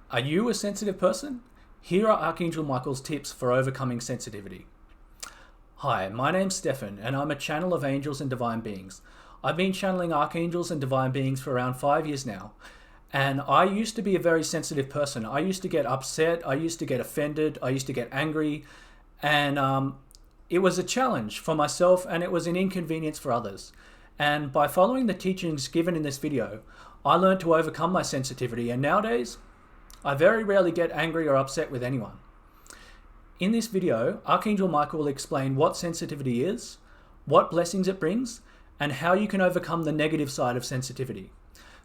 Are you a sensitive person? Here are Archangel Michael's tips for overcoming sensitivity. Hi, my name's Stefan and I'm a channel of angels and divine beings. I've been channeling archangels and divine beings for around 5 years now. And I used to be a very sensitive person. I used to get upset, I used to get offended, I used to get angry. And it was a challenge for myself and it was an inconvenience for others. And by following the teachings given in this video, I learned to overcome my sensitivity, and nowadays, I very rarely get angry or upset with anyone. In this video, Archangel Michael will explain what sensitivity is, what blessings it brings, and how you can overcome the negative side of sensitivity.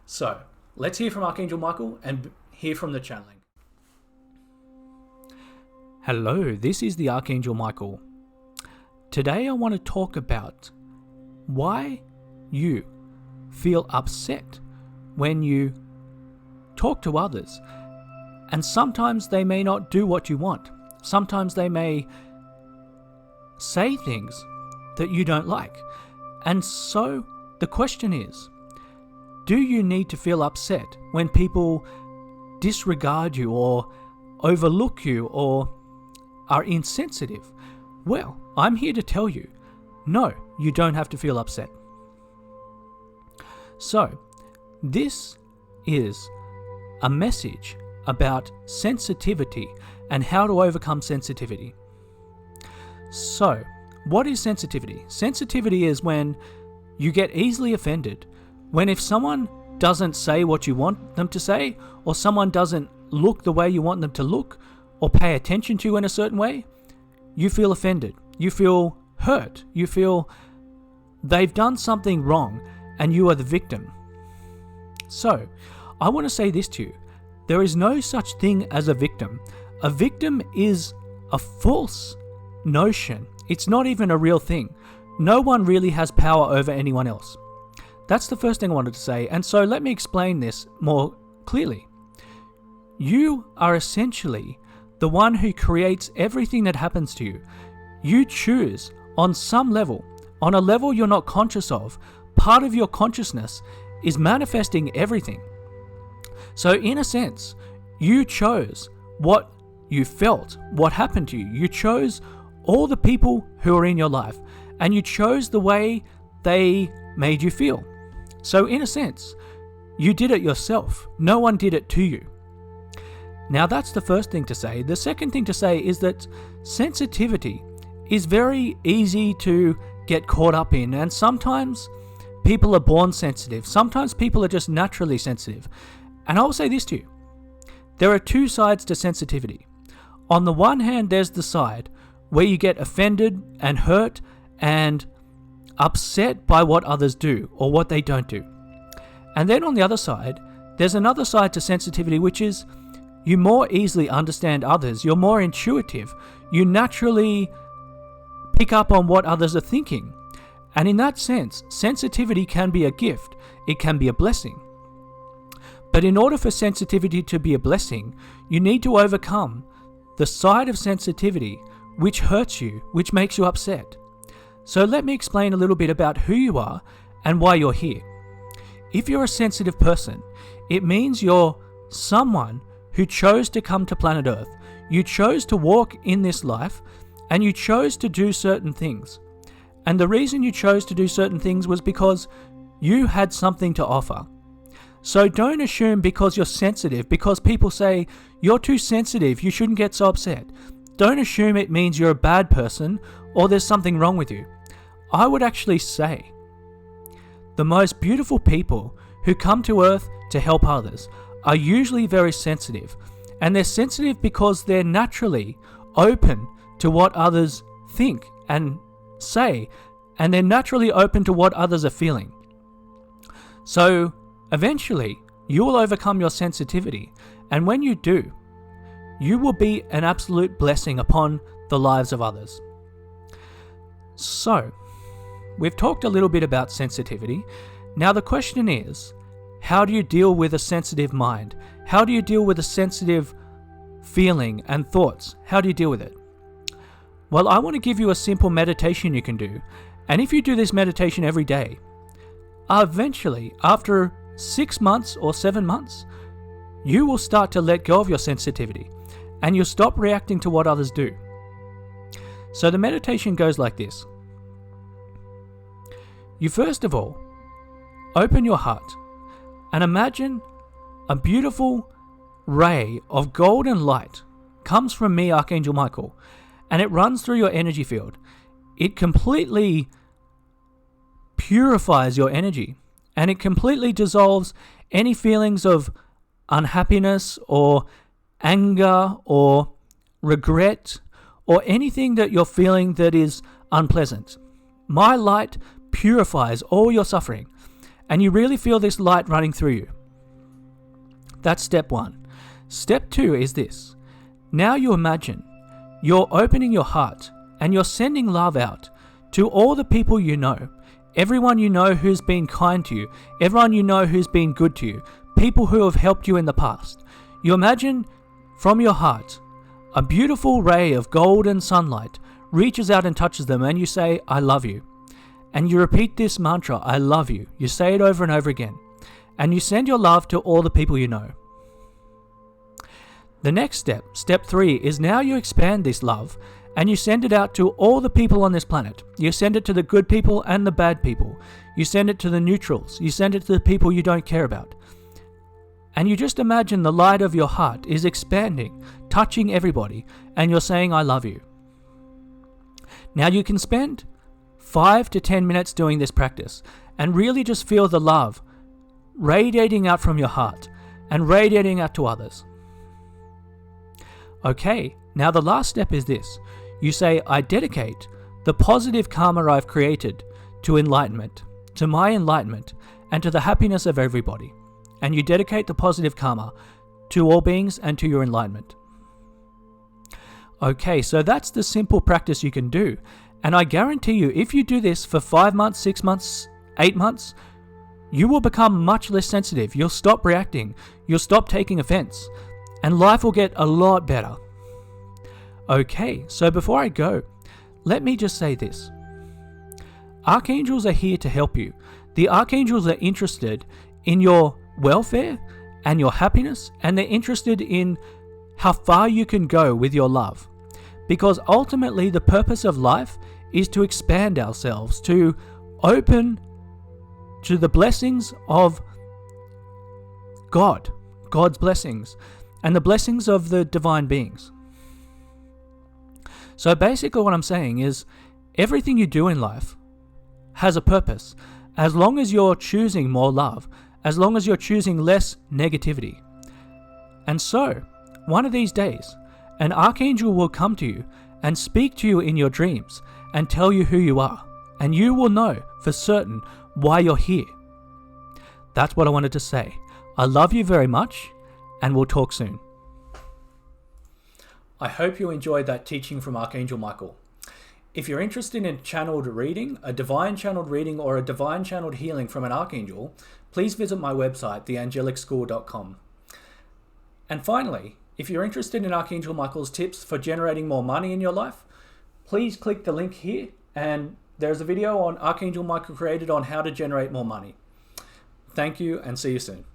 So, let's hear from Archangel Michael and hear from the channeling. Hello, this is the Archangel Michael. Today I want to talk about why you feel upset when you talk to others. And sometimes they may not do what you want. Sometimes they may say things that you don't like. And so the question is, do you need to feel upset when people disregard you or overlook you or are insensitive? Well, I'm here to tell you, no, you don't have to feel upset. So, this is a message about sensitivity and how to overcome sensitivity. So, what is sensitivity? Sensitivity is when you get easily offended, when if someone doesn't say what you want them to say, or someone doesn't look the way you want them to look, or pay attention to you in a certain way, you feel offended, you feel hurt, you feel they've done something wrong and you are the victim. So, I want to say this to you. There is no such thing as a victim. A victim is a false notion. It's not even a real thing. No one really has power over anyone else. That's the first thing I wanted to say. And so let me explain this more clearly. You are essentially the one who creates everything that happens to you. You choose on some level, on a level you're not conscious of. Part of your consciousness is manifesting everything. So in a sense, you chose what you felt, what happened to you. You chose all the people who are in your life, and you chose the way they made you feel. So in a sense, you did it yourself. No one did it to you. Now that's the first thing to say. The second thing to say is that sensitivity is very easy to get caught up in, and sometimes people are born sensitive. Sometimes people are just naturally sensitive. And I'll say this to you. There are two sides to sensitivity. On the one hand, there's the side where you get offended and hurt and upset by what others do or what they don't do. And then on the other side, there's another side to sensitivity, which is you more easily understand others. You're more intuitive. You naturally pick up on what others are thinking. And in that sense, sensitivity can be a gift. It can be a blessing. But in order for sensitivity to be a blessing, you need to overcome the side of sensitivity which hurts you, which makes you upset. So let me explain a little bit about who you are and why you're here. If you're a sensitive person, it means you're someone who chose to come to planet Earth. You chose to walk in this life and you chose to do certain things. And the reason you chose to do certain things was because you had something to offer. So don't assume because you're sensitive, because people say you're too sensitive, you shouldn't get so upset. Don't assume it means you're a bad person or there's something wrong with you. I would actually say the most beautiful people who come to Earth to help others are usually very sensitive. And they're sensitive because they're naturally open to what others think and say, and they're naturally open to what others are feeling. So eventually, you will overcome your sensitivity, and when you do, you will be an absolute blessing upon the lives of others. So, we've talked a little bit about sensitivity. Now the question is, how do you deal with a sensitive mind? How do you deal with a sensitive feeling and thoughts? How do you deal with it? Well, I want to give you a simple meditation you can do, and if you do this meditation every day, eventually, after 6 months or 7 months, you will start to let go of your sensitivity and you'll stop reacting to what others do. So the meditation goes like this. You first of all open your heart and imagine a beautiful ray of golden light comes from me, Archangel Michael, and it runs through your energy field. It completely purifies your energy and it completely dissolves any feelings of unhappiness or anger or regret or anything that you're feeling that is unpleasant. My light purifies all your suffering, and you really feel this light running through you. That's step 1. Step 2 is this. Now you imagine you're opening your heart and you're sending love out to all the people you know, everyone you know who's been kind to you, everyone you know who's been good to you, people who have helped you in the past. You imagine from your heart a beautiful ray of golden sunlight reaches out and touches them, and you say, I love you. And you repeat this mantra, I love you. You say it over and over again. And you send your love to all the people you know. The next step, step 3, is now you expand this love and you send it out to all the people on this planet. You send it to the good people and the bad people. You send it to the neutrals. You send it to the people you don't care about. And you just imagine the light of your heart is expanding, touching everybody, and you're saying, I love you. Now you can spend 5 to 10 minutes doing this practice and really just feel the love radiating out from your heart and radiating out to others. Okay, now the last step is this. You say, I dedicate the positive karma I've created to enlightenment, to my enlightenment, and to the happiness of everybody. And you dedicate the positive karma to all beings and to your enlightenment. Okay, so that's the simple practice you can do. And I guarantee you, if you do this for 5 months, 6 months, 8 months, you will become much less sensitive. You'll stop reacting. You'll stop taking offense. And life will get a lot better. Okay, so before I go, let me just say this. Archangels are here to help you. The archangels are interested in your welfare and your happiness, and they're interested in how far you can go with your love. Because ultimately the purpose of life is to expand ourselves, to open to the blessings of God, God's blessings, and the blessings of the divine beings. So basically what I'm saying is everything you do in life has a purpose, as long as you're choosing more love, as long as you're choosing less negativity. And so, one of these days, an archangel will come to you and speak to you in your dreams and tell you who you are, and you will know for certain why you're here. That's what I wanted to say. I love you very much, and we'll talk soon. I hope you enjoyed that teaching from Archangel Michael. If you're interested in channeled reading, a divine channeled reading, or a divine channeled healing from an archangel, please visit my website, theangelicschool.com. And finally, if you're interested in Archangel Michael's tips for generating more money in your life, please click the link here, and there's a video on Archangel Michael created on how to generate more money. Thank you, and see you soon.